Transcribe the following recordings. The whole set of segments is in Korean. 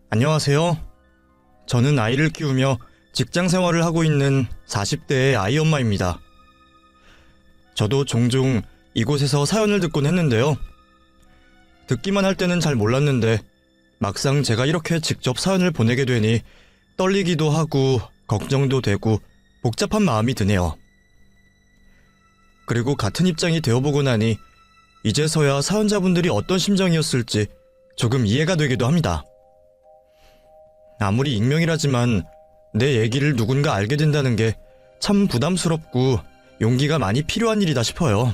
안녕하세요. 저는 아이를 키우며 직장 생활을 하고 있는 40대의 아이 엄마입니다. 저도 종종 이곳에서 사연을 듣곤 했는데요. 듣기만 할 때는 잘 몰랐는데 막상 제가 이렇게 직접 사연을 보내게 되니 떨리기도 하고 걱정도 되고 복잡한 마음이 드네요. 그리고 같은 입장이 되어보고 나니 이제서야 사연자분들이 어떤 심정이었을지 조금 이해가 되기도 합니다. 아무리 익명이라지만 내 얘기를 누군가 알게 된다는 게 참 부담스럽고 용기가 많이 필요한 일이다 싶어요.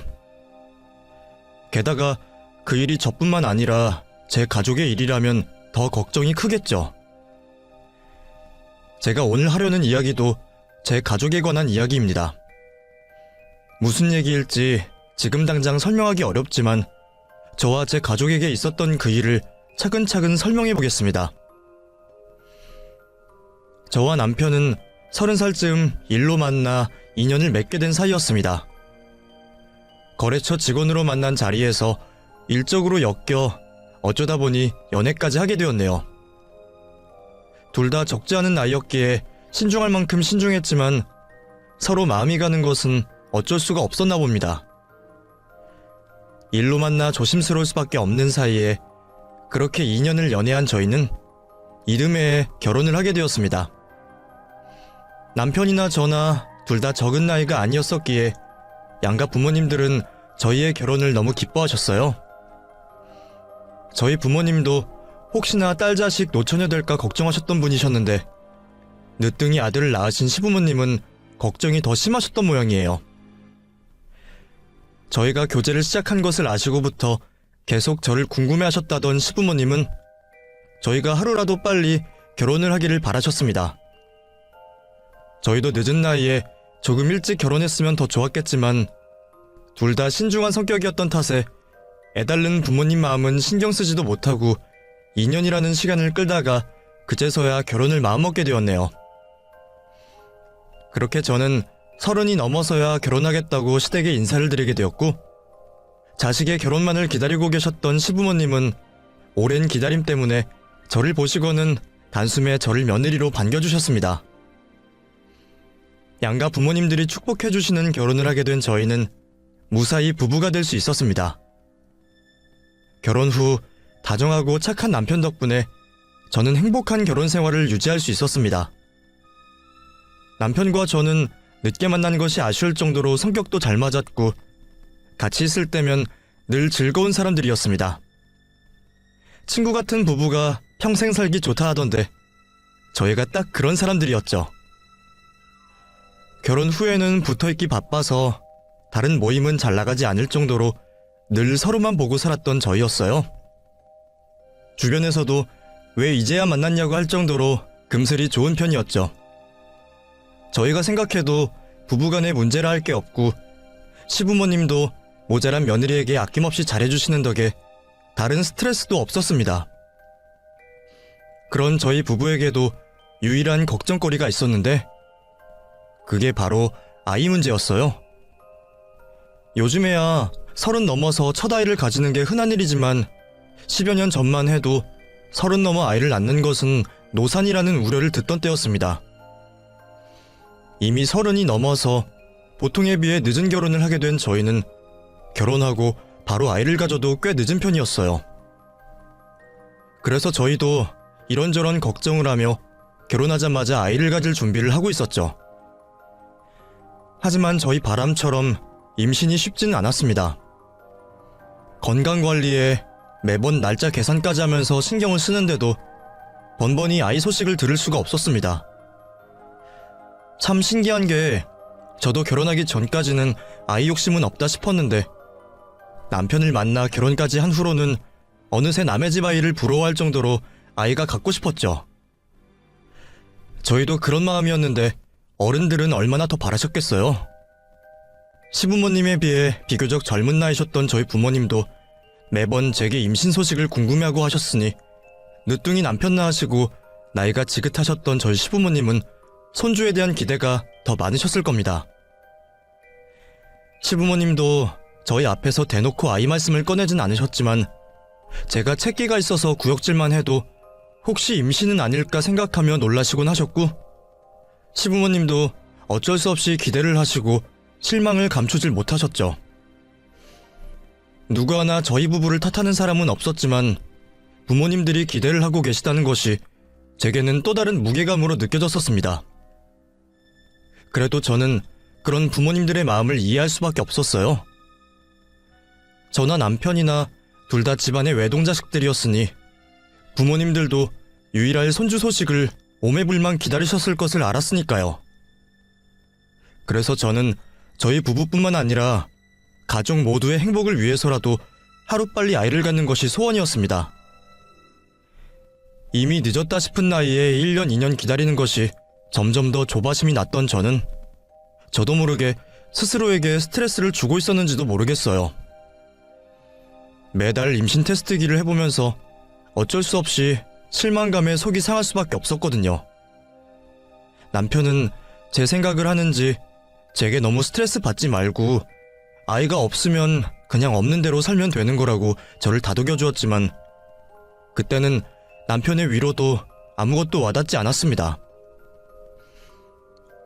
게다가 그 일이 저뿐만 아니라 제 가족의 일이라면 더 걱정이 크겠죠. 제가 오늘 하려는 이야기도 제 가족에 관한 이야기입니다. 무슨 얘기일지 지금 당장 설명하기 어렵지만 저와 제 가족에게 있었던 그 일을 차근차근 설명해 보겠습니다. 저와 남편은 30살쯤 일로 만나 인연을 맺게 된 사이였습니다. 거래처 직원으로 만난 자리에서 일적으로 엮여 어쩌다 보니 연애까지 하게 되었네요. 둘 다 적지 않은 나이였기에 신중할 만큼 신중했지만 서로 마음이 가는 것은 어쩔 수가 없었나 봅니다. 일로 만나 조심스러울 수밖에 없는 사이에 그렇게 2년을 연애한 저희는 이듬해에 결혼을 하게 되었습니다. 남편이나 저나 둘 다 적은 나이가 아니었었기에 양가 부모님들은 저희의 결혼을 너무 기뻐하셨어요. 저희 부모님도 혹시나 딸 자식 노처녀 될까 걱정하셨던 분이셨는데 늦둥이 아들을 낳으신 시부모님은 걱정이 더 심하셨던 모양이에요. 저희가 교제를 시작한 것을 아시고부터 계속 저를 궁금해하셨다던 시부모님은 저희가 하루라도 빨리 결혼을 하기를 바라셨습니다. 저희도 늦은 나이에 조금 일찍 결혼했으면 더 좋았겠지만 둘 다 신중한 성격이었던 탓에 애달른 부모님 마음은 신경 쓰지도 못하고 2년이라는 시간을 끌다가 그제서야 결혼을 마음먹게 되었네요. 그렇게 저는 30이 넘어서야 결혼하겠다고 시댁에 인사를 드리게 되었고 자식의 결혼만을 기다리고 계셨던 시부모님은 오랜 기다림 때문에 저를 보시고는 단숨에 저를 며느리로 반겨주셨습니다. 양가 부모님들이 축복해주시는 결혼을 하게 된 저희는 무사히 부부가 될 수 있었습니다. 결혼 후 다정하고 착한 남편 덕분에 저는 행복한 결혼 생활을 유지할 수 있었습니다. 남편과 저는 늦게 만난 것이 아쉬울 정도로 성격도 잘 맞았고 같이 있을 때면 늘 즐거운 사람들이었습니다. 친구 같은 부부가 평생 살기 좋다 하던데 저희가 딱 그런 사람들이었죠. 결혼 후에는 붙어있기 바빠서 다른 모임은 잘 나가지 않을 정도로 늘 서로만 보고 살았던 저희였어요. 주변에서도 왜 이제야 만났냐고 할 정도로 금슬이 좋은 편이었죠. 저희가 생각해도 부부간에 문제라 할 게 없고 시부모님도 모자란 며느리에게 아낌없이 잘해주시는 덕에 다른 스트레스도 없었습니다. 그런 저희 부부에게도 유일한 걱정거리가 있었는데 그게 바로 아이 문제였어요. 요즘에야 30 넘어서 첫 아이를 가지는 게 흔한 일이지만 10여 년 전만 해도 30 넘어 아이를 낳는 것은 노산이라는 우려를 듣던 때였습니다. 이미 30이 넘어서 보통에 비해 늦은 결혼을 하게 된 저희는 결혼하고 바로 아이를 가져도 꽤 늦은 편이었어요. 그래서 저희도 이런저런 걱정을 하며 결혼하자마자 아이를 가질 준비를 하고 있었죠. 하지만 저희 바람처럼 임신이 쉽지는 않았습니다. 건강관리에 매번 날짜 계산까지 하면서 신경을 쓰는데도 번번이 아이 소식을 들을 수가 없었습니다. 참 신기한 게 저도 결혼하기 전까지는 아이 욕심은 없다 싶었는데 남편을 만나 결혼까지 한 후로는 어느새 남의 집 아이를 부러워할 정도로 아이가 갖고 싶었죠. 저희도 그런 마음이었는데 어른들은 얼마나 더 바라셨겠어요. 시부모님에 비해 비교적 젊은 나이셨던 저희 부모님도 매번 제게 임신 소식을 궁금해하고 하셨으니 늦둥이 남편 낳으시고 나이가 지긋하셨던 저희 시부모님은 손주에 대한 기대가 더 많으셨을 겁니다. 시부모님도 저희 앞에서 대놓고 아이 말씀을 꺼내진 않으셨지만 제가 채기가 있어서 구역질만 해도 혹시 임신은 아닐까 생각하며 놀라시곤 하셨고, 시부모님도 어쩔 수 없이 기대를 하시고 실망을 감추질 못하셨죠. 누구 하나 저희 부부를 탓하는 사람은 없었지만 부모님들이 기대를 하고 계시다는 것이 제게는 또 다른 무게감으로 느껴졌었습니다. 그래도 저는 그런 부모님들의 마음을 이해할 수밖에 없었어요. 저나 남편이나 둘 다 집안의 외동자식들이었으니 부모님들도 유일할 손주 소식을 오매불망 기다리셨을 것을 알았으니까요. 그래서 저는 저희 부부뿐만 아니라 가족 모두의 행복을 위해서라도 하루빨리 아이를 갖는 것이 소원이었습니다. 이미 늦었다 싶은 나이에 1년, 2년 기다리는 것이 점점 더 조바심이 났던 저는 저도 모르게 스스로에게 스트레스를 주고 있었는지도 모르겠어요. 매달 임신 테스트기를 해보면서 어쩔 수 없이 실망감에 속이 상할 수밖에 없었거든요. 남편은 제 생각을 하는지 제게 너무 스트레스 받지 말고 아이가 없으면 그냥 없는 대로 살면 되는 거라고 저를 다독여 주었지만 그때는 남편의 위로도 아무것도 와닿지 않았습니다.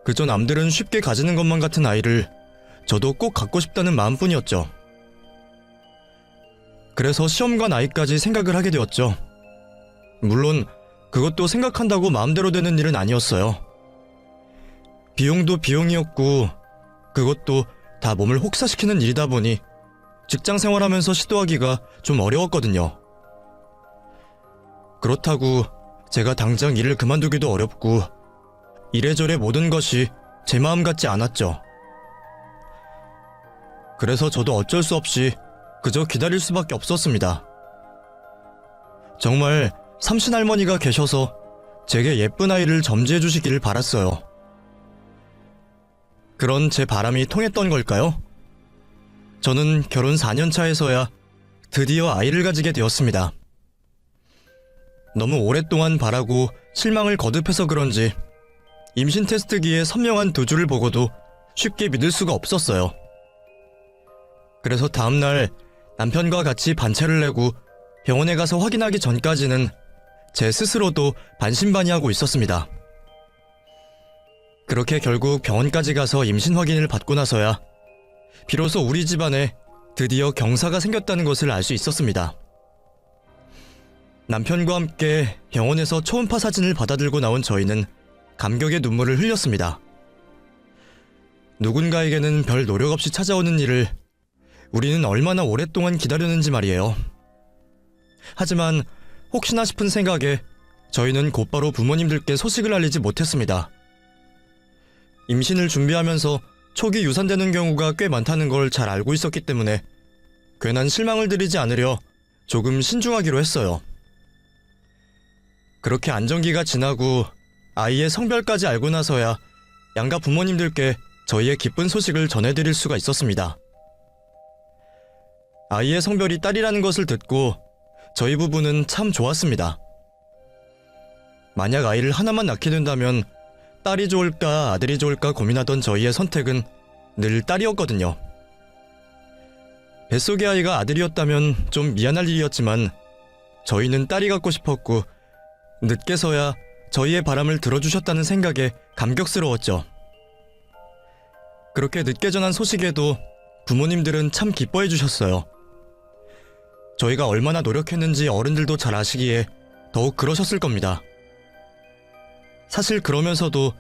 그저 남들은 쉽게 가지는 것만 같은 아이를 저도 꼭 갖고 싶다는 마음뿐이었죠. 그래서 시험과 나이까지 생각을 하게 되었죠. 물론 그것도 생각한다고 마음대로 되는 일은 아니었어요. 비용도 비용이었고 그것도 다 몸을 혹사시키는 일이다 보니 직장 생활하면서 시도하기가 좀 어려웠거든요. 그렇다고 제가 당장 일을 그만두기도 어렵고 이래저래 모든 것이 제 마음 같지 않았죠. 그래서 저도 어쩔 수 없이 그저 기다릴 수밖에 없었습니다. 정말 삼신할머니가 계셔서 제게 예쁜 아이를 점지해 주시기를 바랐어요. 그런 제 바람이 통했던 걸까요? 저는 결혼 4년 차에서야 드디어 아이를 가지게 되었습니다. 너무 오랫동안 바라고 실망을 거듭해서 그런지 임신 테스트기의 선명한 두 줄을 보고도 쉽게 믿을 수가 없었어요. 그래서 다음날 남편과 같이 반차를 내고 병원에 가서 확인하기 전까지는 제 스스로도 반신반의하고 있었습니다. 그렇게 결국 병원까지 가서 임신 확인을 받고 나서야 비로소 우리 집안에 드디어 경사가 생겼다는 것을 알 수 있었습니다. 남편과 함께 병원에서 초음파 사진을 받아들고 나온 저희는 감격의 눈물을 흘렸습니다. 누군가에게는 별 노력 없이 찾아오는 일을 우리는 얼마나 오랫동안 기다렸는지 말이에요. 하지만 혹시나 싶은 생각에 저희는 곧바로 부모님들께 소식을 알리지 못했습니다. 임신을 준비하면서 초기 유산되는 경우가 꽤 많다는 걸 잘 알고 있었기 때문에 괜한 실망을 드리지 않으려 조금 신중하기로 했어요. 그렇게 안정기가 지나고 아이의 성별까지 알고 나서야 양가 부모님들께 저희의 기쁜 소식을 전해드릴 수가 있었습니다. 아이의 성별이 딸이라는 것을 듣고 저희 부부는 참 좋았습니다. 만약 아이를 하나만 낳게 된다면 딸이 좋을까 아들이 좋을까 고민하던 저희의 선택은 늘 딸이었거든요. 뱃속의 아이가 아들이었다면 좀 미안할 일이었지만 저희는 딸이 갖고 싶었고 늦게서야 저희의 바람을 들어주셨다는 생각에 감격스러웠죠. 그렇게 늦게 전한 소식에도 부모님들은 참 기뻐해 주셨어요. 저희가 얼마나 노력했는지 어른들도 잘 아시기에 더욱 그러셨을 겁니다. 사실 그러면서도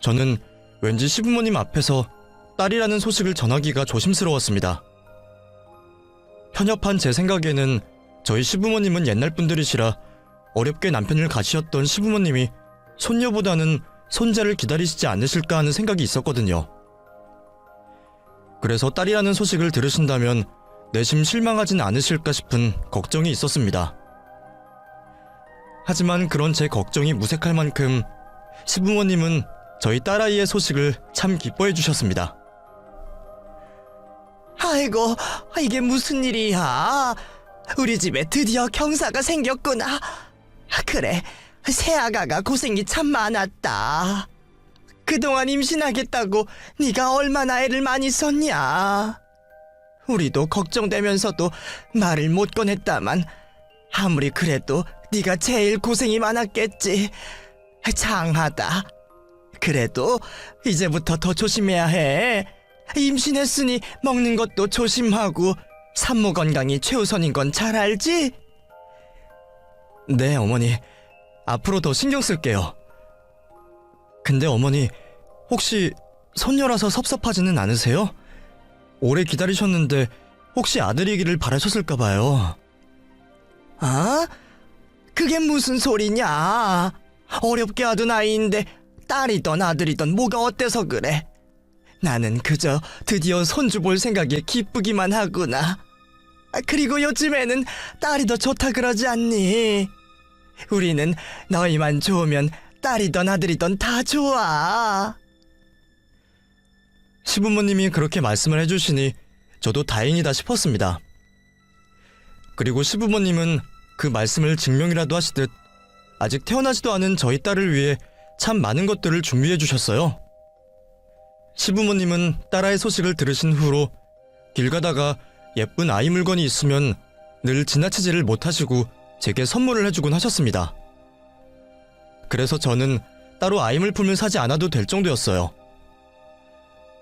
저는 왠지 시부모님 앞에서 딸이라는 소식을 전하기가 조심스러웠습니다. 편협한 제 생각에는 저희 시부모님은 옛날 분들이시라 어렵게 남편을 가시었던 시부모님이 손녀보다는 손자를 기다리시지 않으실까 하는 생각이 있었거든요. 그래서 딸이라는 소식을 들으신다면 내심 실망하진 않으실까 싶은 걱정이 있었습니다. 하지만 그런 제 걱정이 무색할 만큼 시부모님은 저희 딸아이의 소식을 참 기뻐해 주셨습니다. 아이고, 이게 무슨 일이야? 우리 집에 드디어 경사가 생겼구나. 그래, 새아가가 고생이 참 많았다. 그동안 임신하겠다고 네가 얼마나 애를 많이 썼냐. 우리도 걱정되면서도 말을 못 꺼냈다만 아무리 그래도 네가 제일 고생이 많았겠지. 장하다. 그래도 이제부터 더 조심해야 해. 임신했으니 먹는 것도 조심하고 산모 건강이 최우선인 건 잘 알지? 네, 어머니. 앞으로 더 신경 쓸게요. 근데 어머니, 혹시 손녀라서 섭섭하지는 않으세요? 오래 기다리셨는데 혹시 아들이기를 바라셨을까봐요. 아? 그게 무슨 소리냐? 어렵게 하던 아이인데 딸이던 아들이던 뭐가 어때서 그래? 나는 그저 드디어 손주 볼 생각에 기쁘기만 하구나. 그리고 요즘에는 딸이 더 좋다 그러지 않니? 우리는 너희만 좋으면 딸이던 아들이던 다 좋아. 시부모님이 그렇게 말씀을 해주시니 저도 다행이다 싶었습니다. 그리고 시부모님은 그 말씀을 증명이라도 하시듯 아직 태어나지도 않은 저희 딸을 위해 참 많은 것들을 준비해 주셨어요. 시부모님은 딸아이 소식을 들으신 후로 길 가다가 예쁜 아이 물건이 있으면 늘 지나치지를 못하시고 제게 선물을 해주곤 하셨습니다. 그래서 저는 따로 아이 물품을 사지 않아도 될 정도였어요.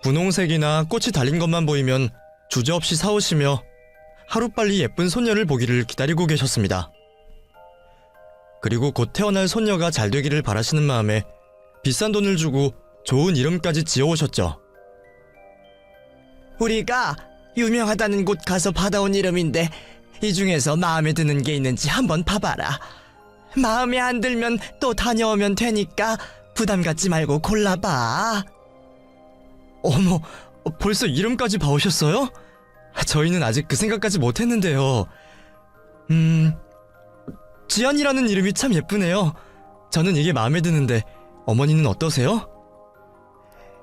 분홍색이나 꽃이 달린 것만 보이면 주저없이 사오시며 하루빨리 예쁜 손녀를 보기를 기다리고 계셨습니다. 그리고 곧 태어날 손녀가 잘 되기를 바라시는 마음에 비싼 돈을 주고 좋은 이름까지 지어오셨죠. 우리가 유명하다는 곳 가서 받아온 이름인데 이 중에서 마음에 드는 게 있는지 한번 봐봐라. 마음에 안 들면 또 다녀오면 되니까 부담 갖지 말고 골라봐. 어머, 벌써 이름까지 봐오셨어요? 저희는 아직 그 생각까지 못했는데요. 지안이라는 이름이 참 예쁘네요. 저는 이게 마음에 드는데 어머니는 어떠세요?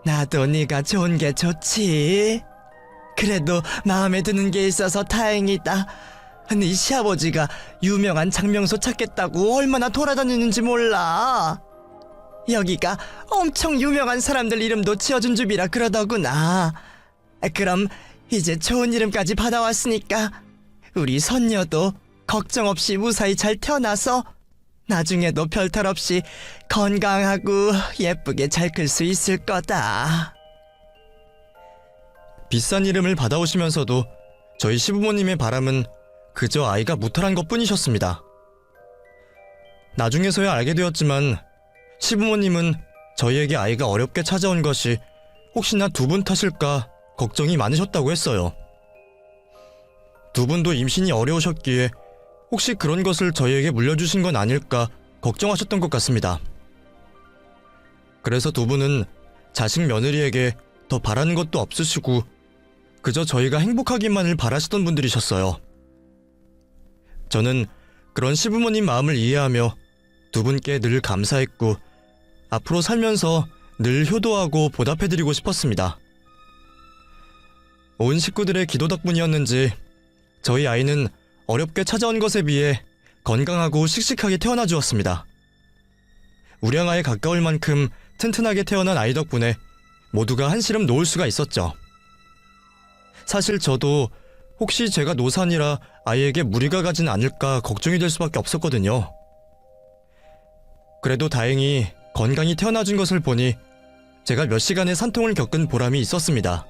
나도 네가 좋은 게 좋지. 그래도 마음에 드는 게 있어서 다행이다. 네 시아버지가 유명한 장명소 찾겠다고 얼마나 돌아다니는지 몰라. 여기가 엄청 유명한 사람들 이름도 지어준 집이라 그러더구나. 그럼 이제 좋은 이름까지 받아왔으니까 우리 손녀도 걱정 없이 무사히 잘 태어나서 나중에도 별탈 없이 건강하고 예쁘게 잘 클 수 있을 거다. 비싼 이름을 받아오시면서도 저희 시부모님의 바람은 그저 아이가 무탈한 것뿐이셨습니다. 나중에서야 알게 되었지만 시부모님은 저희에게 아이가 어렵게 찾아온 것이 혹시나 두 분 탓일까 걱정이 많으셨다고 했어요. 두 분도 임신이 어려우셨기에 혹시 그런 것을 저희에게 물려주신 건 아닐까 걱정하셨던 것 같습니다. 그래서 두 분은 자식 며느리에게 더 바라는 것도 없으시고 그저 저희가 행복하기만을 바라시던 분들이셨어요. 저는 그런 시부모님 마음을 이해하며 두 분께 늘 감사했고 앞으로 살면서 늘 효도하고 보답해드리고 싶었습니다. 온 식구들의 기도 덕분이었는지 저희 아이는 어렵게 찾아온 것에 비해 건강하고 씩씩하게 태어나 주었습니다. 우량아에 가까울 만큼 튼튼하게 태어난 아이 덕분에 모두가 한시름 놓을 수가 있었죠. 사실 저도 혹시 제가 노산이라 아이에게 무리가 가진 않을까 걱정이 될 수밖에 없었거든요. 그래도 다행히 건강히 태어나준 것을 보니 제가 몇 시간의 산통을 겪은 보람이 있었습니다.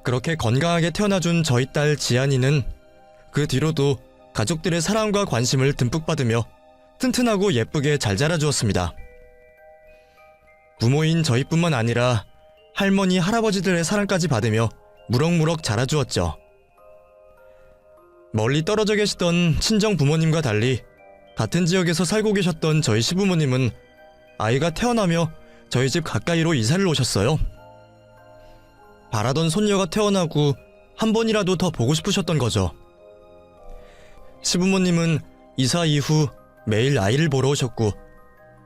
그렇게 건강하게 태어나준 저희 딸 지안이는 그 뒤로도 가족들의 사랑과 관심을 듬뿍 받으며 튼튼하고 예쁘게 잘 자라주었습니다. 부모인 저희뿐만 아니라 할머니, 할아버지들의 사랑까지 받으며 무럭무럭 자라주었죠. 멀리 떨어져 계시던 친정 부모님과 달리 같은 지역에서 살고 계셨던 저희 시부모님은 아이가 태어나며 저희 집 가까이로 이사를 오셨어요. 바라던 손녀가 태어나고 한 번이라도 더 보고 싶으셨던 거죠. 시부모님은 이사 이후 매일 아이를 보러 오셨고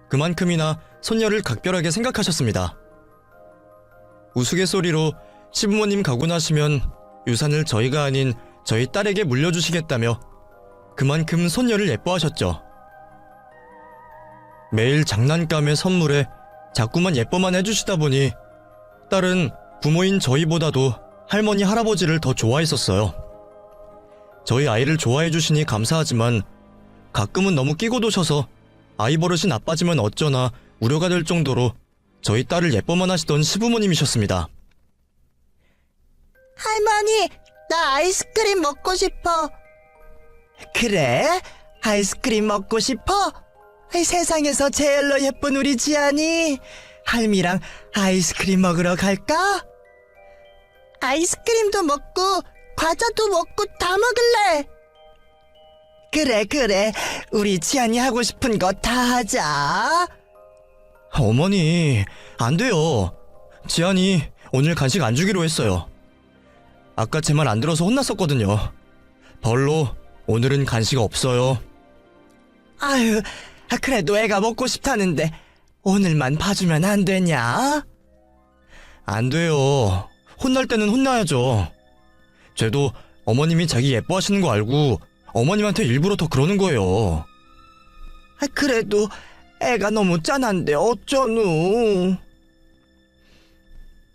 그만큼이나 손녀를 각별하게 생각하셨습니다. 우스갯소리로 시부모님 가고 나시면 유산을 저희가 아닌 저희 딸에게 물려주시겠다며 그만큼 손녀를 예뻐하셨죠. 매일 장난감에 선물에 자꾸만 예뻐만 해주시다 보니 딸은 부모인 저희보다도 할머니, 할아버지를 더 좋아했었어요. 저희 아이를 좋아해 주시니 감사하지만 가끔은 너무 끼고 도셔서 아이 버릇이 나빠지면 어쩌나 우려가 될 정도로 저희 딸을 예뻐만 하시던 시부모님이셨습니다. 할머니, 나 아이스크림 먹고 싶어. 그래? 아이스크림 먹고 싶어? 세상에서 제일로 예쁜 우리 지안이 할미랑 아이스크림 먹으러 갈까? 아이스크림도 먹고 과자도 먹고 다 먹을래. 그래 우리 지안이 하고 싶은 거 다 하자. 어머니, 안 돼요. 지안이 오늘 간식 안 주기로 했어요. 아까 제 말 안 들어서 혼났었거든요. 벌로 오늘은 간식 없어요. 아유, 그래도 애가 먹고 싶다는데 오늘만 봐주면 안 되냐? 안 돼요. 혼날 때는 혼나야죠. 쟤도 어머님이 자기 예뻐하시는 거 알고 어머님한테 일부러 더 그러는 거예요. 그래도 애가 너무 짠한데 어쩌누?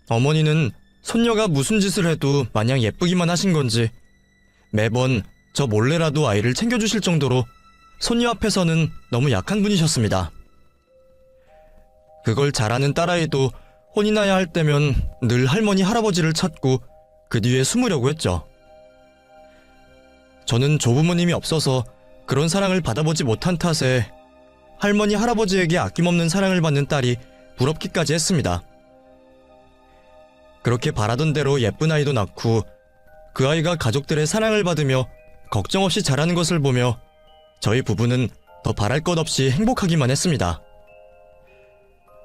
어머니는 손녀가 무슨 짓을 해도 마냥 예쁘기만 하신 건지 매번 저 몰래라도 아이를 챙겨주실 정도로 손녀 앞에서는 너무 약한 분이셨습니다. 그걸 잘하는 딸아이도 혼이 나야 할 때면 늘 할머니 할아버지를 찾고 그 뒤에 숨으려고 했죠. 저는 조부모님이 없어서 그런 사랑을 받아보지 못한 탓에 할머니 할아버지에게 아낌없는 사랑을 받는 딸이 부럽기까지 했습니다. 그렇게 바라던 대로 예쁜 아이도 낳고 그 아이가 가족들의 사랑을 받으며 걱정 없이 자라는 것을 보며 저희 부부는 더 바랄 것 없이 행복하기만 했습니다.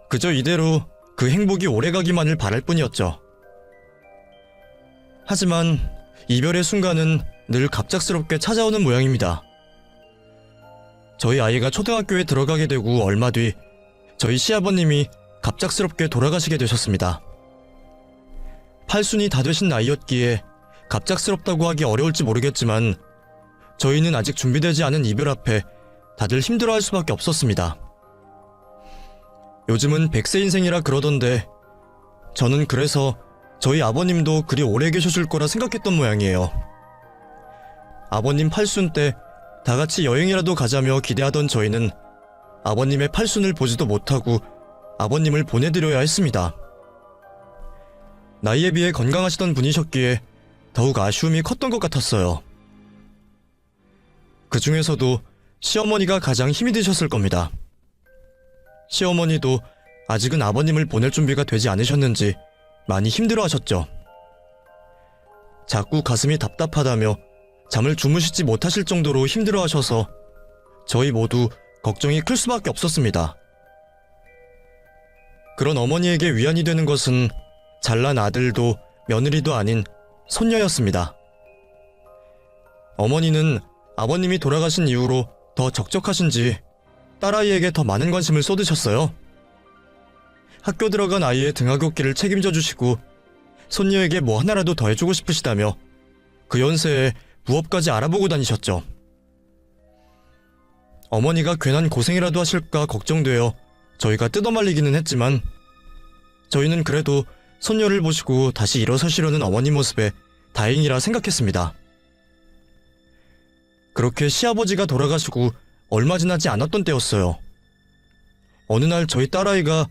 그저 이대로 그 행복이 오래가기만을 바랄 뿐이었죠. 하지만 이별의 순간은 늘 갑작스럽게 찾아오는 모양입니다. 저희 아이가 초등학교에 들어가게 되고 얼마 뒤 저희 시아버님이 갑작스럽게 돌아가시게 되셨습니다. 팔순이 다 되신 나이였기에 갑작스럽다고 하기 어려울지 모르겠지만 저희는 아직 준비되지 않은 이별 앞에 다들 힘들어할 수밖에 없었습니다. 요즘은 100세 인생이라 그러던데 저는 그래서 저희 아버님도 그리 오래 계셔줄 거라 생각했던 모양이에요. 아버님 팔순 때 다같이 여행이라도 가자며 기대하던 저희는 아버님의 팔순을 보지도 못하고 아버님을 보내드려야 했습니다. 나이에 비해 건강하시던 분이셨기에 더욱 아쉬움이 컸던 것 같았어요. 그 중에서도 시어머니가 가장 힘이 드셨을 겁니다. 시어머니도 아직은 아버님을 보낼 준비가 되지 않으셨는지 많이 힘들어하셨죠. 자꾸 가슴이 답답하다며 잠을 주무시지 못하실 정도로 힘들어하셔서 저희 모두 걱정이 클 수밖에 없었습니다. 그런 어머니에게 위안이 되는 것은 잘난 아들도 며느리도 아닌 손녀였습니다. 어머니는 아버님이 돌아가신 이후로 더 적적하신지 딸아이에게 더 많은 관심을 쏟으셨어요. 학교 들어간 아이의 등하굣길을 책임져 주시고 손녀에게 뭐 하나라도 더 해주고 싶으시다며 그 연세에 부업까지 알아보고 다니셨죠. 어머니가 괜한 고생이라도 하실까 걱정되어 저희가 뜯어말리기는 했지만 저희는 그래도 손녀를 보시고 다시 일어서시려는 어머니 모습에 다행이라 생각했습니다. 그렇게 시아버지가 돌아가시고 얼마 지나지 않았던 때였어요. 어느 날 저희 딸아이가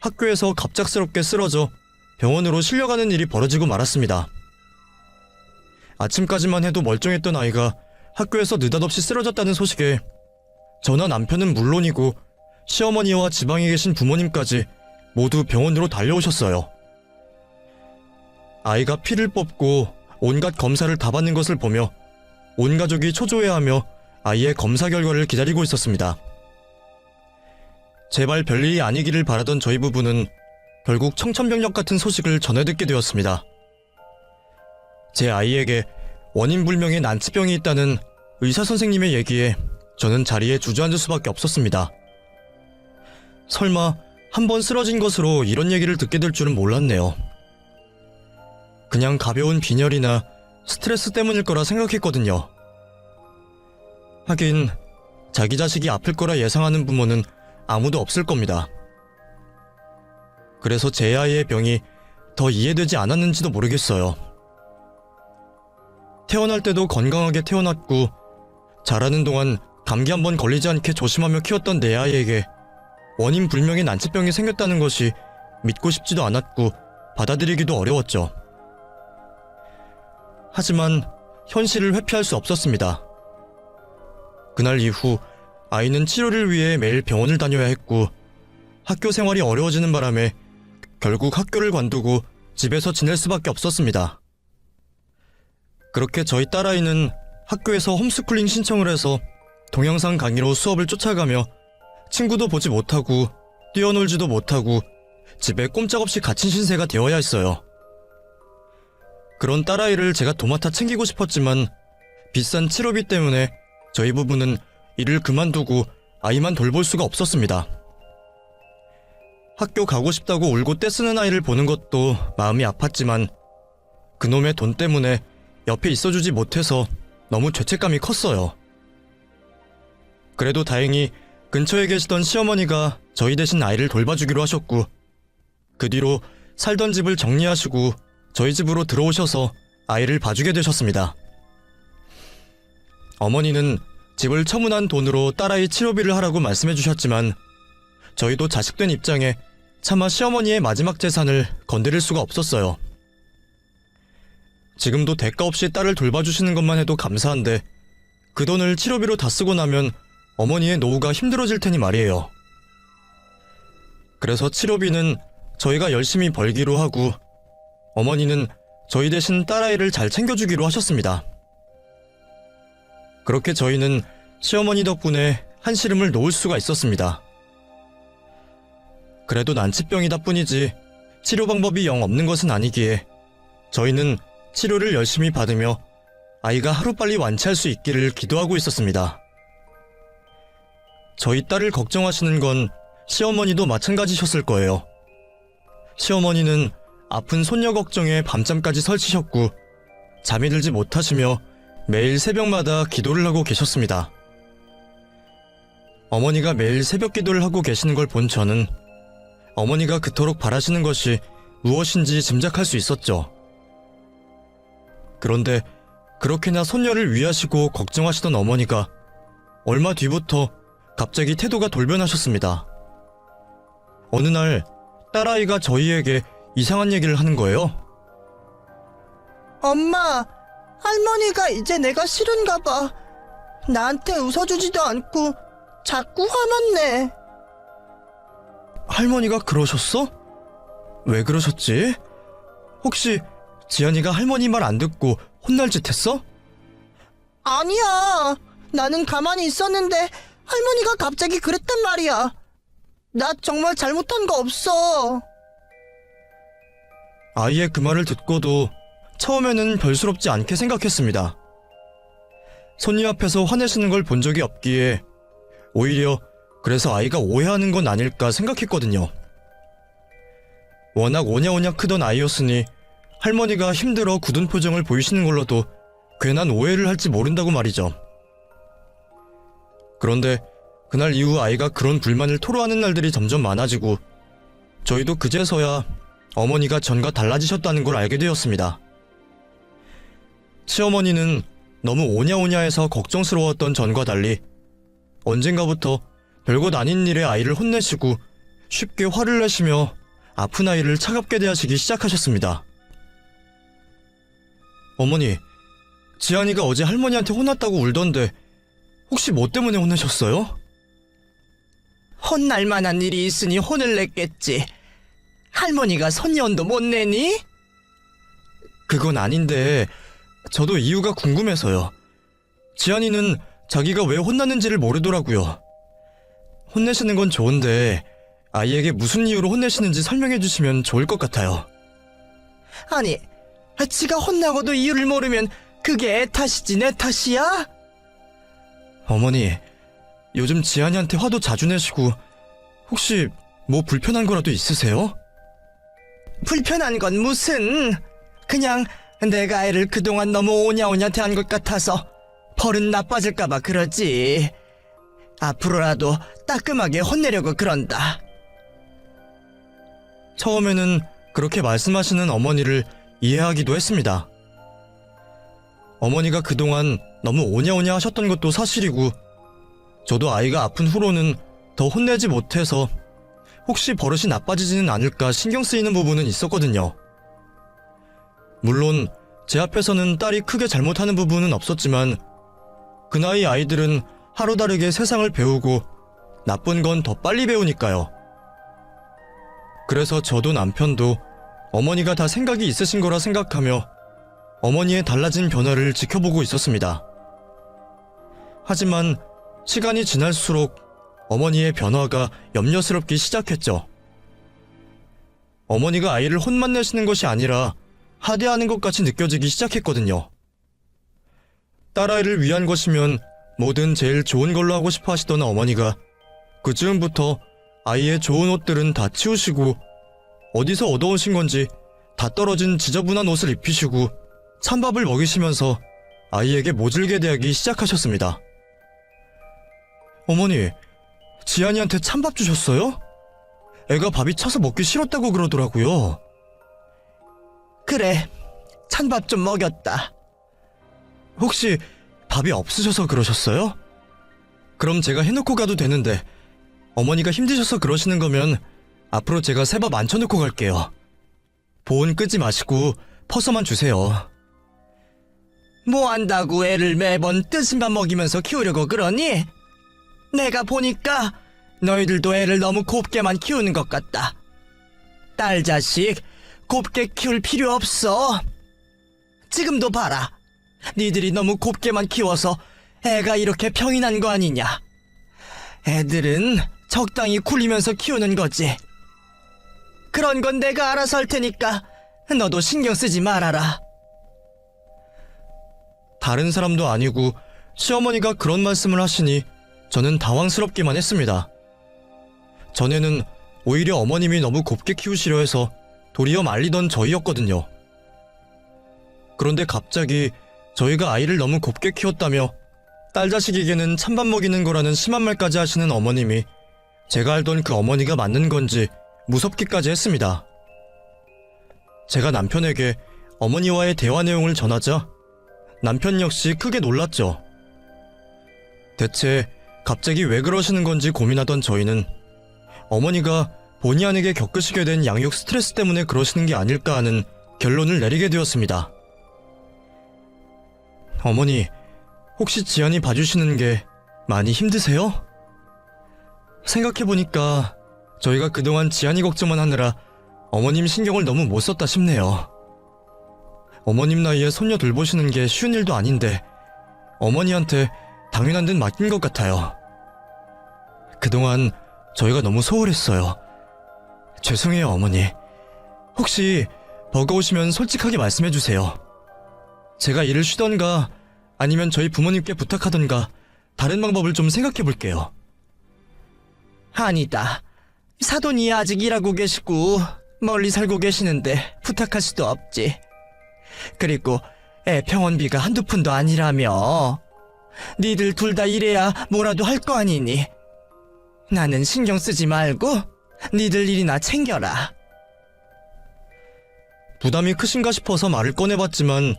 학교에서 갑작스럽게 쓰러져 병원으로 실려가는 일이 벌어지고 말았습니다. 아침까지만 해도 멀쩡했던 아이가 학교에서 느닷없이 쓰러졌다는 소식에 저나 남편은 물론이고 시어머니와 지방에 계신 부모님까지 모두 병원으로 달려오셨어요. 아이가 피를 뽑고 온갖 검사를 다 받는 것을 보며 온 가족이 초조해하며 아이의 검사 결과를 기다리고 있었습니다. 제발 별일이 아니기를 바라던 저희 부부는 결국 청천벽력 같은 소식을 전해 듣게 되었습니다. 제 아이에게 원인불명의 난치병이 있다는 의사 선생님의 얘기에 저는 자리에 주저앉을 수밖에 없었습니다. 설마 한 번 쓰러진 것으로 이런 얘기를 듣게 될 줄은 몰랐네요. 그냥 가벼운 빈혈이나 스트레스 때문일 거라 생각했거든요. 하긴 자기 자식이 아플 거라 예상하는 부모는 아무도 없을 겁니다. 그래서 제 아이의 병이 더 이해되지 않았는지도 모르겠어요. 태어날 때도 건강하게 태어났고 자라는 동안 감기 한 번 걸리지 않게 조심하며 키웠던 내 아이에게 원인 불명의 난치병이 생겼다는 것이 믿고 싶지도 않았고 받아들이기도 어려웠죠. 하지만 현실을 회피할 수 없었습니다. 그날 이후 아이는 치료를 위해 매일 병원을 다녀야 했고 학교 생활이 어려워지는 바람에 결국 학교를 관두고 집에서 지낼 수밖에 없었습니다. 그렇게 저희 딸아이는 학교에서 홈스쿨링 신청을 해서 동영상 강의로 수업을 쫓아가며 친구도 보지 못하고 뛰어놀지도 못하고 집에 꼼짝없이 갇힌 신세가 되어야 했어요. 그런 딸아이를 제가 도맡아 챙기고 싶었지만 비싼 치료비 때문에 저희 부부는 일을 그만두고 아이만 돌볼 수가 없었습니다. 학교 가고 싶다고 울고 떼쓰는 아이를 보는 것도 마음이 아팠지만 그놈의 돈 때문에 옆에 있어주지 못해서 너무 죄책감이 컸어요. 그래도 다행히 근처에 계시던 시어머니가 저희 대신 아이를 돌봐주기로 하셨고 그 뒤로 살던 집을 정리하시고 저희 집으로 들어오셔서 아이를 봐주게 되셨습니다. 어머니는 집을 처분한 돈으로 딸아이 치료비를 하라고 말씀해 주셨지만 저희도 자식된 입장에 차마 시어머니의 마지막 재산을 건드릴 수가 없었어요. 지금도 대가 없이 딸을 돌봐주시는 것만 해도 감사한데 그 돈을 치료비로 다 쓰고 나면 어머니의 노후가 힘들어질 테니 말이에요. 그래서 치료비는 저희가 열심히 벌기로 하고 어머니는 저희 대신 딸아이를 잘 챙겨주기로 하셨습니다. 그렇게 저희는 시어머니 덕분에 한시름을 놓을 수가 있었습니다. 그래도 난치병이다 뿐이지 치료 방법이 영 없는 것은 아니기에 저희는 치료를 열심히 받으며 아이가 하루빨리 완치할 수 있기를 기도하고 있었습니다. 저희 딸을 걱정하시는 건 시어머니도 마찬가지셨을 거예요. 시어머니는 아픈 손녀 걱정에 밤잠까지 설치셨고 잠이 들지 못하시며 매일 새벽마다 기도를 하고 계셨습니다. 어머니가 매일 새벽 기도를 하고 계시는 걸 본 저는 어머니가 그토록 바라시는 것이 무엇인지 짐작할 수 있었죠. 그런데 그렇게나 손녀를 위하시고 걱정하시던 어머니가 얼마 뒤부터 갑자기 태도가 돌변하셨습니다. 어느 날 딸아이가 저희에게 이상한 얘기를 하는 거예요. 엄마, 할머니가 이제 내가 싫은가 봐. 나한테 웃어주지도 않고 자꾸 화만 내. 할머니가 그러셨어? 왜 그러셨지? 혹시 지안이가 할머니 말 안 듣고 혼날 짓 했어? 아니야. 나는 가만히 있었는데 할머니가 갑자기 그랬단 말이야. 나 정말 잘못한 거 없어. 아이의 그 말을 듣고도 처음에는 별스럽지 않게 생각했습니다. 손님 앞에서 화내시는 걸 본 적이 없기에 오히려 그래서 아이가 오해하는 건 아닐까 생각했거든요. 워낙 오냐오냐 크던 아이였으니 할머니가 힘들어 굳은 표정을 보이시는 걸로도 괜한 오해를 할지 모른다고 말이죠. 그런데 그날 이후 아이가 그런 불만을 토로하는 날들이 점점 많아지고 저희도 그제서야 어머니가 전과 달라지셨다는 걸 알게 되었습니다. 시어머니는 너무 오냐오냐해서 걱정스러웠던 전과 달리 언젠가부터 별것 아닌 일에 아이를 혼내시고 쉽게 화를 내시며 아픈 아이를 차갑게 대하시기 시작하셨습니다. 어머니, 지안이가 어제 할머니한테 혼났다고 울던데 혹시 뭐 때문에 혼내셨어요? 혼날 만한 일이 있으니 혼을 냈겠지. 할머니가 손년도 못 내니? 그건 아닌데 저도 이유가 궁금해서요. 지안이는 자기가 왜 혼났는지를 모르더라고요. 혼내시는 건 좋은데 아이에게 무슨 이유로 혼내시는지 설명해 주시면 좋을 것 같아요. 아니, 지가 혼나고도 이유를 모르면 그게 애 탓이지 내 탓이야? 어머니, 요즘 지안이한테 화도 자주 내시고 혹시 뭐 불편한 거라도 있으세요? 불편한 건 무슨... 그냥 내가 애를 그동안 너무 오냐오냐 대한 것 같아서 버릇 나빠질까봐 그러지. 앞으로라도 따끔하게 혼내려고 그런다. 처음에는 그렇게 말씀하시는 어머니를 이해하기도 했습니다. 어머니가 그동안 너무 오냐오냐 하셨던 것도 사실이고 저도 아이가 아픈 후로는 더 혼내지 못해서 혹시 버릇이 나빠지지는 않을까 신경 쓰이는 부분은 있었거든요. 물론 제 앞에서는 딸이 크게 잘못하는 부분은 없었지만 그 나이 아이들은 하루 다르게 세상을 배우고 나쁜 건 더 빨리 배우니까요. 그래서 저도 남편도 어머니가 다 생각이 있으신 거라 생각하며 어머니의 달라진 변화를 지켜보고 있었습니다. 하지만 시간이 지날수록 어머니의 변화가 염려스럽기 시작했죠. 어머니가 아이를 혼만 내시는 것이 아니라 하대하는 것 같이 느껴지기 시작했거든요. 딸아이를 위한 것이면 뭐든 제일 좋은 걸로 하고 싶어 하시던 어머니가 그 즈음부터 아이의 좋은 옷들은 다 치우시고 어디서 얻어오신 건지 다 떨어진 지저분한 옷을 입히시고 찬밥을 먹이시면서 아이에게 모질게 대하기 시작하셨습니다. 어머니, 지안이한테 찬밥 주셨어요? 애가 밥이 차서 먹기 싫었다고 그러더라고요. 그래, 찬밥 좀 먹였다. 혹시 밥이 없으셔서 그러셨어요? 그럼 제가 해놓고 가도 되는데 어머니가 힘드셔서 그러시는 거면 앞으로 제가 새 밥 안 쳐놓고 갈게요. 보온 끄지 마시고 퍼서만 주세요. 뭐 한다고 애를 매번 뜨신 밥 먹이면서 키우려고 그러니? 내가 보니까 너희들도 애를 너무 곱게만 키우는 것 같다. 딸 자식 곱게 키울 필요 없어. 지금도 봐라. 니들이 너무 곱게만 키워서 애가 이렇게 병이 난 거 아니냐. 애들은 적당히 굴리면서 키우는 거지. 그런 건 내가 알아서 할 테니까 너도 신경 쓰지 말아라. 다른 사람도 아니고 시어머니가 그런 말씀을 하시니 저는 당황스럽기만 했습니다. 전에는 오히려 어머님이 너무 곱게 키우시려 해서 도리어 말리던 저희였거든요. 그런데 갑자기 저희가 아이를 너무 곱게 키웠다며 딸 자식에게는 찬밥 먹이는 거라는 심한 말까지 하시는 어머님이 제가 알던 그 어머니가 맞는 건지 무섭기까지 했습니다. 제가 남편에게 어머니와의 대화 내용을 전하자 남편 역시 크게 놀랐죠. 대체 갑자기 왜 그러시는 건지 고민하던 저희는 어머니가 본의 아니게 겪으시게 된 양육 스트레스 때문에 그러시는 게 아닐까 하는 결론을 내리게 되었습니다. 어머니, 혹시 지안이 봐주시는 게 많이 힘드세요? 생각해보니까 저희가 그동안 지안이 걱정만 하느라 어머님 신경을 너무 못 썼다 싶네요. 어머님 나이에 손녀 돌보시는 게 쉬운 일도 아닌데 어머니한테 당연한 듯 맡긴 것 같아요. 그동안 저희가 너무 소홀했어요. 죄송해요, 어머니. 혹시 버거우시면 솔직하게 말씀해주세요. 제가 일을 쉬던가 아니면 저희 부모님께 부탁하던가 다른 방법을 좀 생각해볼게요. 아니다. 사돈이 아직 일하고 계시고 멀리 살고 계시는데 부탁할 수도 없지. 그리고 애 병원비가 한두 푼도 아니라며. 니들 둘 다 일해야 뭐라도 할 거 아니니. 나는 신경 쓰지 말고 니들 일이나 챙겨라. 부담이 크신가 싶어서 말을 꺼내봤지만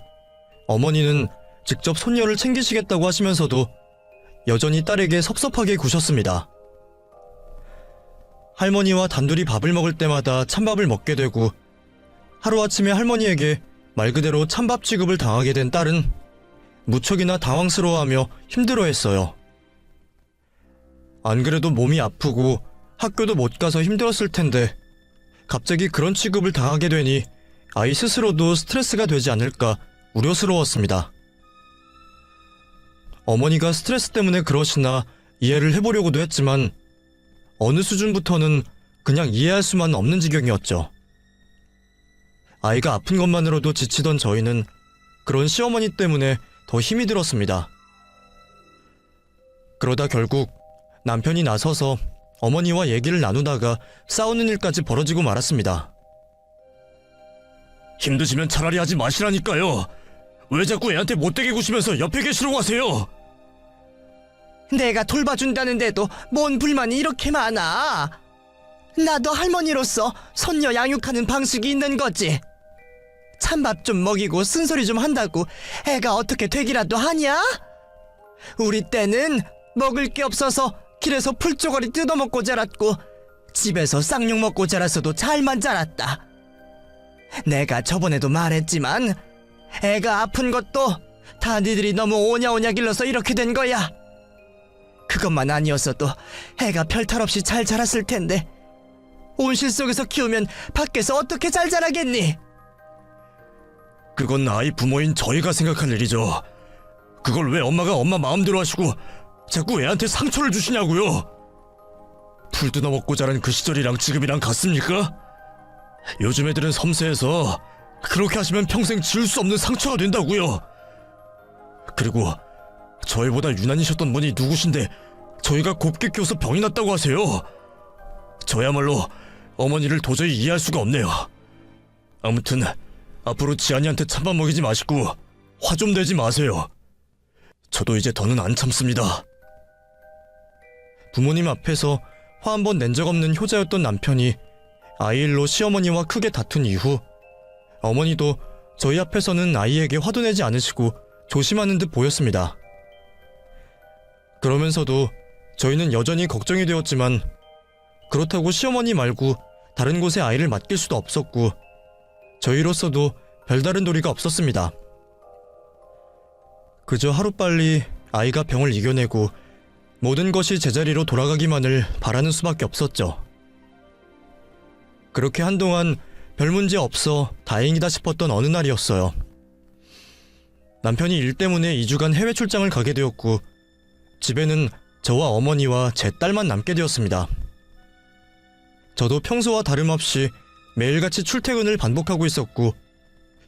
어머니는 직접 손녀를 챙기시겠다고 하시면서도 여전히 딸에게 섭섭하게 구셨습니다. 할머니와 단둘이 밥을 먹을 때마다 찬밥을 먹게 되고 하루아침에 할머니에게 말 그대로 찬밥 취급을 당하게 된 딸은 무척이나 당황스러워하며 힘들어했어요. 안 그래도 몸이 아프고 학교도 못 가서 힘들었을 텐데 갑자기 그런 취급을 당하게 되니 아이 스스로도 스트레스가 되지 않을까 우려스러웠습니다. 어머니가 스트레스 때문에 그러시나 이해를 해보려고도 했지만 어느 수준부터는 그냥 이해할 수만 없는 지경이었죠. 아이가 아픈 것만으로도 지치던 저희는 그런 시어머니 때문에 더 힘이 들었습니다. 그러다 결국 남편이 나서서 어머니와 얘기를 나누다가 싸우는 일까지 벌어지고 말았습니다. 힘드시면 차라리 하지 마시라니까요. 왜 자꾸 애한테 못되게 구시면서 옆에 계시려고 하세요? 내가 돌봐준다는데도 뭔 불만이 이렇게 많아. 나도 할머니로서 손녀 양육하는 방식이 있는 거지. 찬밥 좀 먹이고 쓴소리 좀 한다고 애가 어떻게 되기라도 하냐? 우리 때는 먹을 게 없어서 길에서 풀쪼가리 뜯어먹고 자랐고 집에서 쌍욕 먹고 자랐어도 잘만 자랐다. 내가 저번에도 말했지만 애가 아픈 것도 다 니들이 너무 오냐오냐 길러서 이렇게 된 거야. 그것만 아니었어도 애가 별탈 없이 잘 자랐을 텐데 온실 속에서 키우면 밖에서 어떻게 잘 자라겠니? 그건 아이 부모인 저희가 생각할 일이죠. 그걸 왜 엄마가 엄마 마음대로 하시고 자꾸 애한테 상처를 주시냐고요. 풀 뜯어먹고 자란 그 시절이랑 지금이랑 같습니까? 요즘 애들은 섬세해서 그렇게 하시면 평생 지울 수 없는 상처가 된다고요. 그리고 저희보다 유난히셨던 분이 누구신데 저희가 곱게 키워서 병이 났다고 하세요. 저야말로 어머니를 도저히 이해할 수가 없네요. 아무튼 앞으로 지안이한테 찬밥 먹이지 마시고 화 좀 내지 마세요. 저도 이제 더는 안 참습니다. 부모님 앞에서 화 한 번 낸 적 없는 효자였던 남편이 아이 일로 시어머니와 크게 다툰 이후 어머니도 저희 앞에서는 아이에게 화도 내지 않으시고 조심하는 듯 보였습니다. 그러면서도 저희는 여전히 걱정이 되었지만 그렇다고 시어머니 말고 다른 곳에 아이를 맡길 수도 없었고 저희로서도 별다른 도리가 없었습니다. 그저 하루빨리 아이가 병을 이겨내고 모든 것이 제자리로 돌아가기만을 바라는 수밖에 없었죠. 그렇게 한동안 별 문제 없어 다행이다 싶었던 어느 날이었어요. 남편이 일 때문에 2주간 해외 출장을 가게 되었고 집에는 저와 어머니와 제 딸만 남게 되었습니다. 저도 평소와 다름없이 매일같이 출퇴근을 반복하고 있었고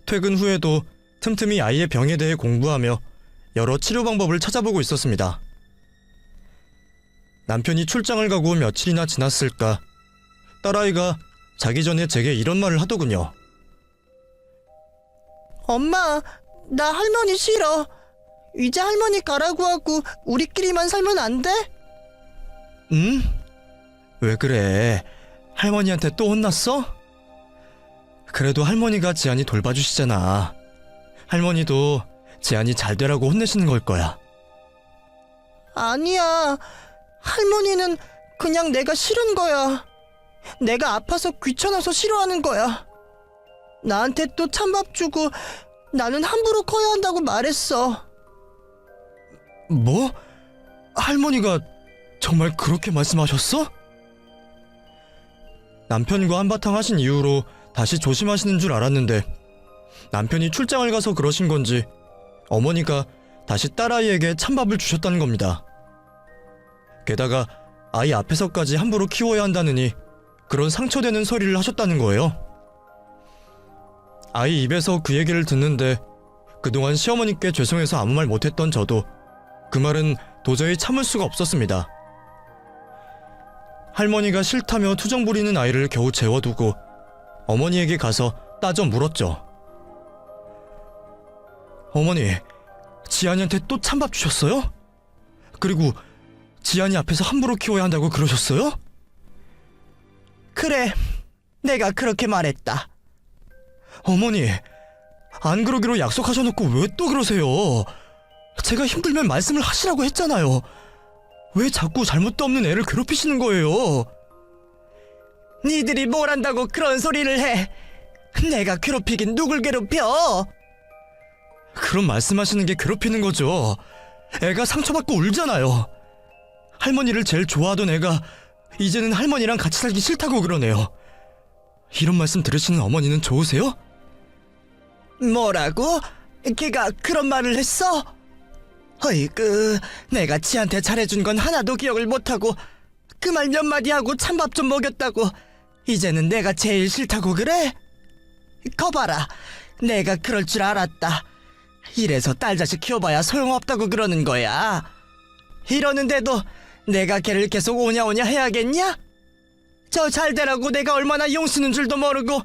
퇴근 후에도 틈틈이 아이의 병에 대해 공부하며 여러 치료 방법을 찾아보고 있었습니다. 남편이 출장을 가고 며칠이나 지났을까 딸아이가 자기 전에 제게 이런 말을 하더군요. 엄마, 나 할머니 싫어. 이제 할머니 가라고 하고 우리끼리만 살면 안 돼? 응? 왜 그래? 할머니한테 또 혼났어? 그래도 할머니가 지안이 돌봐주시잖아. 할머니도 지안이 잘 되라고 혼내시는 걸 거야. 아니야. 할머니는 그냥 내가 싫은 거야. 내가 아파서 귀찮아서 싫어하는 거야. 나한테 또 찬밥 주고 나는 함부로 커야 한다고 말했어. 뭐? 할머니가 정말 그렇게 말씀하셨어? 남편과 한바탕 하신 이후로 다시 조심하시는 줄 알았는데 남편이 출장을 가서 그러신 건지 어머니가 다시 딸아이에게 찬밥을 주셨다는 겁니다. 게다가 아이 앞에서까지 함부로 키워야 한다느니 그런 상처되는 소리를 하셨다는 거예요. 아이 입에서 그 얘기를 듣는데 그동안 시어머니께 죄송해서 아무 말 못했던 저도 그 말은 도저히 참을 수가 없었습니다. 할머니가 싫다며 투정 부리는 아이를 겨우 재워두고 어머니에게 가서 따져 물었죠. 어머니, 지안이한테 또 찬밥 주셨어요? 그리고 지안이 앞에서 함부로 키워야 한다고 그러셨어요? 그래, 내가 그렇게 말했다. 어머니, 안 그러기로 약속하셔놓고 왜 또 그러세요? 제가 힘들면 말씀을 하시라고 했잖아요. 왜 자꾸 잘못도 없는 애를 괴롭히시는 거예요? 니들이 뭘 안다고 그런 소리를 해. 내가 괴롭히긴 누굴 괴롭혀? 그런 말씀하시는 게 괴롭히는 거죠. 애가 상처받고 울잖아요. 할머니를 제일 좋아하던 애가 이제는 할머니랑 같이 살기 싫다고 그러네요. 이런 말씀 들으시는 어머니는 좋으세요? 뭐라고? 걔가 그런 말을 했어? 어이구, 내가 지한테 잘해준 건 하나도 기억을 못하고 그 말 몇 마디 하고 찬밥 좀 먹였다고 이제는 내가 제일 싫다고 그래? 거봐라, 내가 그럴 줄 알았다. 이래서 딸 자식 키워봐야 소용없다고 그러는 거야. 이러는데도 내가 걔를 계속 오냐오냐 해야겠냐? 저 잘되라고 내가 얼마나 용쓰는 줄도 모르고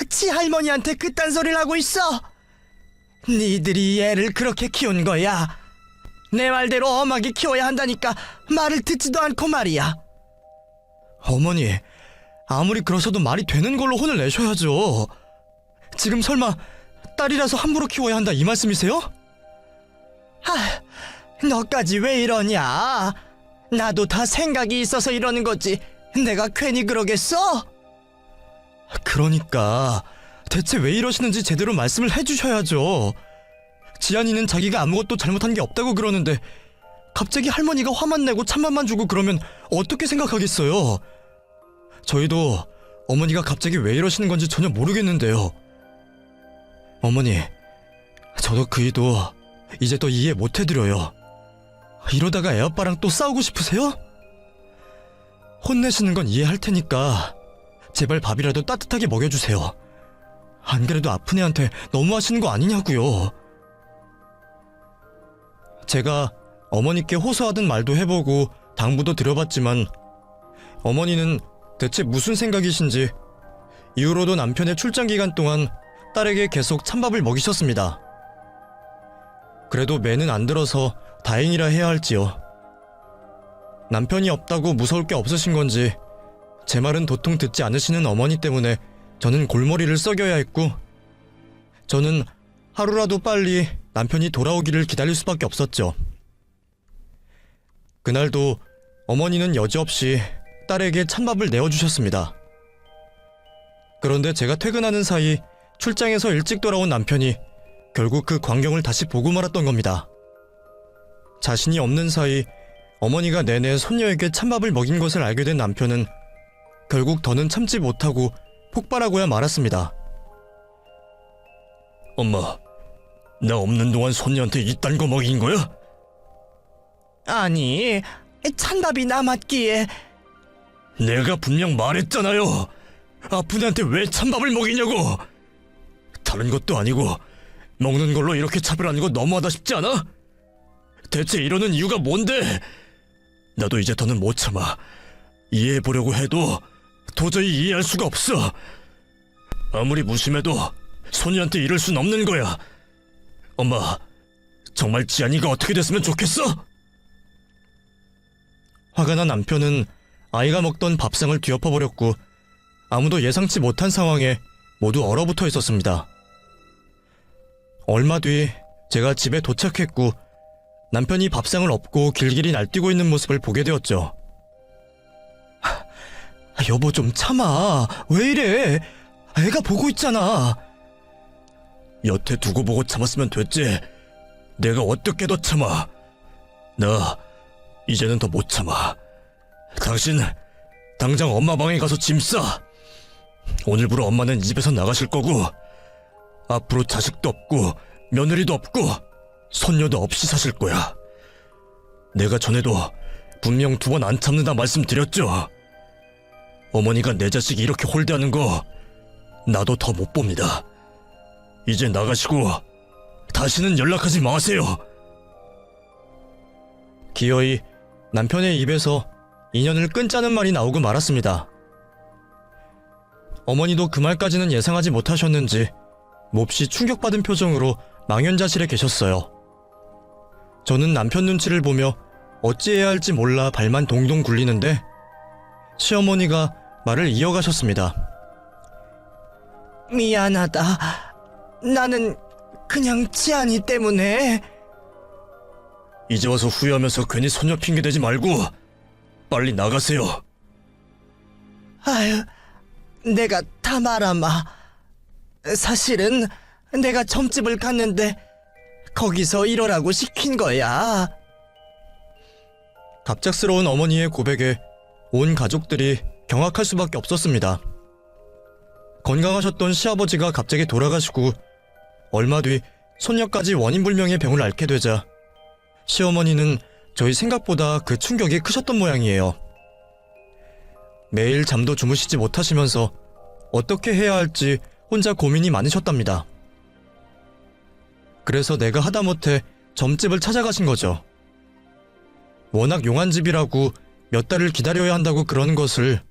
지 할머니한테 그딴 소리를 하고 있어. 니들이 애를 그렇게 키운 거야. 내 말대로 엄하게 키워야 한다니까 말을 듣지도 않고 말이야. 어머니, 아무리 그러셔도 말이 되는 걸로 혼을 내셔야죠. 지금 설마 딸이라서 함부로 키워야 한다 이 말씀이세요? 너까지 왜 이러냐? 나도 다 생각이 있어서 이러는 거지. 내가 괜히 그러겠어? 그러니까 대체 왜 이러시는지 제대로 말씀을 해주셔야죠. 지안이는 자기가 아무것도 잘못한 게 없다고 그러는데 갑자기 할머니가 화만 내고 찬밥만 주고 그러면 어떻게 생각하겠어요? 저희도 어머니가 갑자기 왜 이러시는 건지 전혀 모르겠는데요. 어머니, 저도 그이도 이제 더 이해 못 해드려요. 이러다가 애아빠랑 또 싸우고 싶으세요? 혼내시는 건 이해할 테니까 제발 밥이라도 따뜻하게 먹여주세요. 안 그래도 아픈 애한테 너무 하시는 거 아니냐고요. 제가 어머니께 호소하던 말도 해보고 당부도 드려봤지만 어머니는 대체 무슨 생각이신지 이후로도 남편의 출장 기간 동안 딸에게 계속 찬밥을 먹이셨습니다. 그래도 매는 안 들어서 다행이라 해야 할지요. 남편이 없다고 무서울 게 없으신 건지 제 말은 도통 듣지 않으시는 어머니 때문에 저는 골머리를 썩여야 했고 저는 하루라도 빨리 남편이 돌아오기를 기다릴 수밖에 없었죠. 그날도 어머니는 여지없이 딸에게 찬밥을 내어주셨습니다. 그런데 제가 퇴근하는 사이 출장에서 일찍 돌아온 남편이 결국 그 광경을 다시 보고 말았던 겁니다. 자신이 없는 사이 어머니가 내내 손녀에게 찬밥을 먹인 것을 알게 된 남편은 결국 더는 참지 못하고 폭발하고야 말았습니다. 엄마, 나 없는 동안 손녀한테 이딴 거 먹인 거야? 아니, 찬밥이 남았기에. 내가 분명 말했잖아요. 아픈 애한테 왜 찬밥을 먹이냐고. 다른 것도 아니고 먹는 걸로 이렇게 차별하는 거 너무하다 싶지 않아? 대체 이러는 이유가 뭔데? 나도 이제 더는 못 참아. 이해해보려고 해도 도저히 이해할 수가 없어. 아무리 무심해도 소녀한테 이럴 순 없는 거야. 엄마, 정말 지안이가 어떻게 됐으면 좋겠어? 화가 난 남편은 아이가 먹던 밥상을 뒤엎어버렸고 아무도 예상치 못한 상황에 모두 얼어붙어 있었습니다. 얼마 뒤 제가 집에 도착했고 남편이 밥상을 엎고 길길이 날뛰고 있는 모습을 보게 되었죠. 여보 좀 참아. 왜 이래? 애가 보고 있잖아. 여태 두고 보고 참았으면 됐지. 내가 어떻게 더 참아. 나 이제는 더 못 참아. 당신 당장 엄마 방에 가서 짐 싸. 오늘부로 엄마는 이 집에서 나가실 거고 앞으로 자식도 없고 며느리도 없고 손녀도 없이 사실 거야. 내가 전에도 분명 2번 안 참는다 말씀드렸죠. 어머니가 내 자식 이렇게 홀대하는 거 나도 더 못 봅니다. 이제 나가시고 다시는 연락하지 마세요. 기어이 남편의 입에서 인연을 끊자는 말이 나오고 말았습니다. 어머니도 그 말까지는 예상하지 못하셨는지 몹시 충격받은 표정으로 망연자실해 계셨어요. 저는 남편 눈치를 보며 어찌해야 할지 몰라 발만 동동 굴리는데 시어머니가 말을 이어가셨습니다. 미안하다. 나는 그냥 지안이 때문에. 이제 와서 후회하면서 괜히 소녀 핑계 대지 말고 빨리 나가세요. 아유, 내가 다 말아마. 사실은 내가 점집을 갔는데 거기서 이러라고 시킨 거야. 갑작스러운 어머니의 고백에 온 가족들이 경악할 수밖에 없었습니다. 건강하셨던 시아버지가 갑자기 돌아가시고 얼마 뒤 손녀까지 원인불명의 병을 앓게 되자 시어머니는 저희 생각보다 그 충격이 크셨던 모양이에요. 매일 잠도 주무시지 못하시면서 어떻게 해야 할지 혼자 고민이 많으셨답니다. 그래서 내가 하다못해 점집을 찾아가신 거죠. 워낙 용한 집이라고 몇 달을 기다려야 한다고 그러는 것을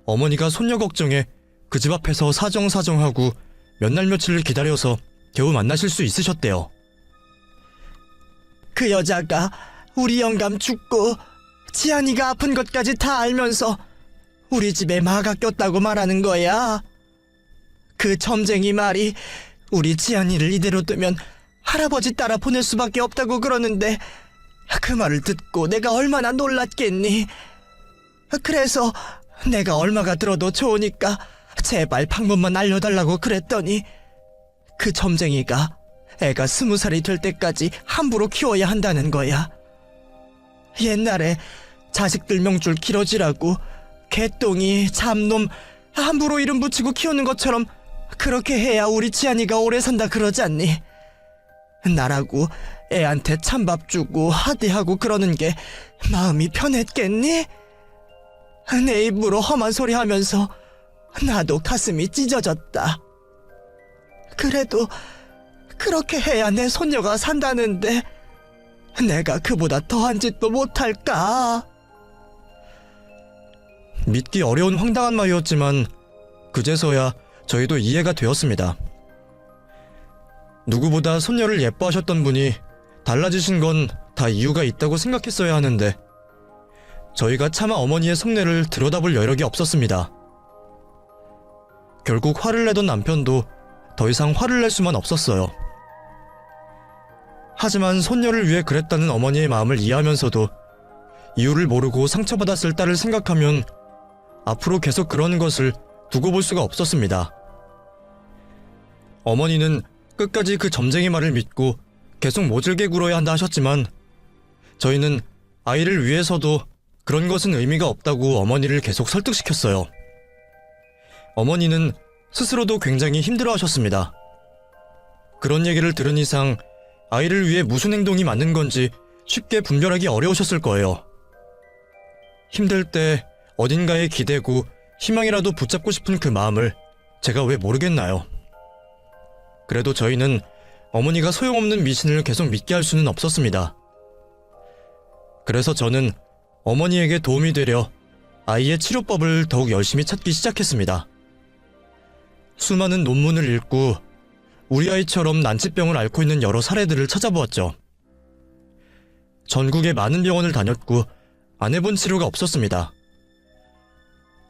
어머니가 손녀 걱정에 그 집 앞에서 사정사정하고 몇 날 며칠을 기다려서 겨우 만나실 수 있으셨대요. 그 여자가 우리 영감 죽고 지안이가 아픈 것까지 다 알면서 우리 집에 마가 꼈다고 말하는 거야. 그 점쟁이 말이 우리 지안이를 이대로 두면 할아버지 따라 보낼 수밖에 없다고 그러는데 그 말을 듣고 내가 얼마나 놀랐겠니? 그래서 내가 얼마가 들어도 좋으니까 제발 방법만 알려달라고 그랬더니 그 점쟁이가 애가 20살이 될 때까지 함부로 키워야 한다는 거야. 옛날에 자식들 명줄 길어지라고 개똥이, 잡놈 함부로 이름 붙이고 키우는 것처럼 그렇게 해야 우리 지안이가 오래 산다 그러지 않니? 나라고 애한테 찬밥 주고 하대하고 그러는 게 마음이 편했겠니? 내 입으로 험한 소리 하면서 나도 가슴이 찢어졌다. 그래도 그렇게 해야 내 손녀가 산다는데 내가 그보다 더한 짓도 못할까? 믿기 어려운 황당한 말이었지만 그제서야 저희도 이해가 되었습니다. 누구보다 손녀를 예뻐하셨던 분이 달라지신 건 다 이유가 있다고 생각했어야 하는데 저희가 차마 어머니의 속내를 들여다볼 여력이 없었습니다. 결국 화를 내던 남편도 더 이상 화를 낼 수만 없었어요. 하지만 손녀를 위해 그랬다는 어머니의 마음을 이해하면서도 이유를 모르고 상처받았을 딸을 생각하면 앞으로 계속 그러는 것을 두고 볼 수가 없었습니다. 어머니는 끝까지 그 점쟁이 말을 믿고 계속 모질게 굴어야 한다 하셨지만 저희는 아이를 위해서도 그런 것은 의미가 없다고 어머니를 계속 설득시켰어요. 어머니는 스스로도 굉장히 힘들어하셨습니다. 그런 얘기를 들은 이상 아이를 위해 무슨 행동이 맞는 건지 쉽게 분별하기 어려우셨을 거예요. 힘들 때 어딘가에 기대고 희망이라도 붙잡고 싶은 그 마음을 제가 왜 모르겠나요? 그래도 저희는 어머니가 소용없는 미신을 계속 믿게 할 수는 없었습니다. 그래서 저는 어머니에게 도움이 되려 아이의 치료법을 더욱 열심히 찾기 시작했습니다. 수많은 논문을 읽고 우리 아이처럼 난치병을 앓고 있는 여러 사례들을 찾아보았죠. 전국의 많은 병원을 다녔고 안 해본 치료가 없었습니다.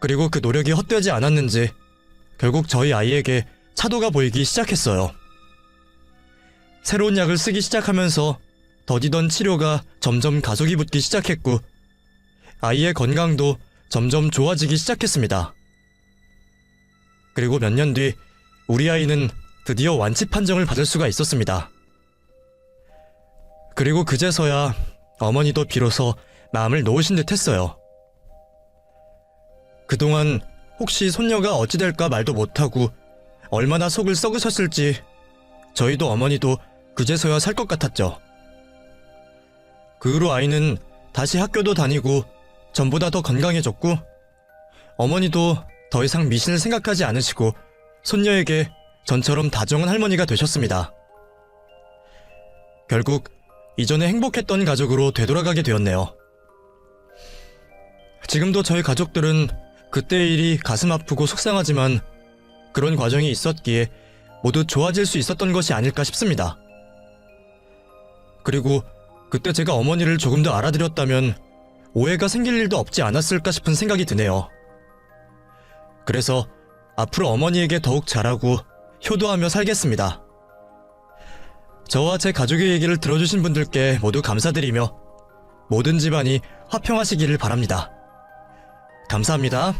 그리고 그 노력이 헛되지 않았는지 결국 저희 아이에게 차도가 보이기 시작했어요. 새로운 약을 쓰기 시작하면서 더디던 치료가 점점 가속이 붙기 시작했고 아이의 건강도 점점 좋아지기 시작했습니다. 그리고 몇 년 뒤 우리 아이는 드디어 완치 판정을 받을 수가 있었습니다. 그리고 그제서야 어머니도 비로소 마음을 놓으신 듯 했어요. 그동안 혹시 손녀가 어찌 될까 말도 못하고 얼마나 속을 썩으셨을지 저희도 어머니도 그제서야 살 것 같았죠. 그 후로 아이는 다시 학교도 다니고 전보다 더 건강해졌고 어머니도 더 이상 미신을 생각하지 않으시고 손녀에게 전처럼 다정한 할머니가 되셨습니다. 결국 이전에 행복했던 가족으로 되돌아가게 되었네요. 지금도 저희 가족들은 그때의 일이 가슴 아프고 속상하지만 그런 과정이 있었기에 모두 좋아질 수 있었던 것이 아닐까 싶습니다. 그리고 그때 제가 어머니를 조금 더 알아들였다면 오해가 생길 일도 없지 않았을까 싶은 생각이 드네요. 그래서 앞으로 어머니에게 더욱 잘하고 효도하며 살겠습니다. 저와 제 가족의 얘기를 들어주신 분들께 모두 감사드리며 모든 집안이 화평하시기를 바랍니다. 감사합니다.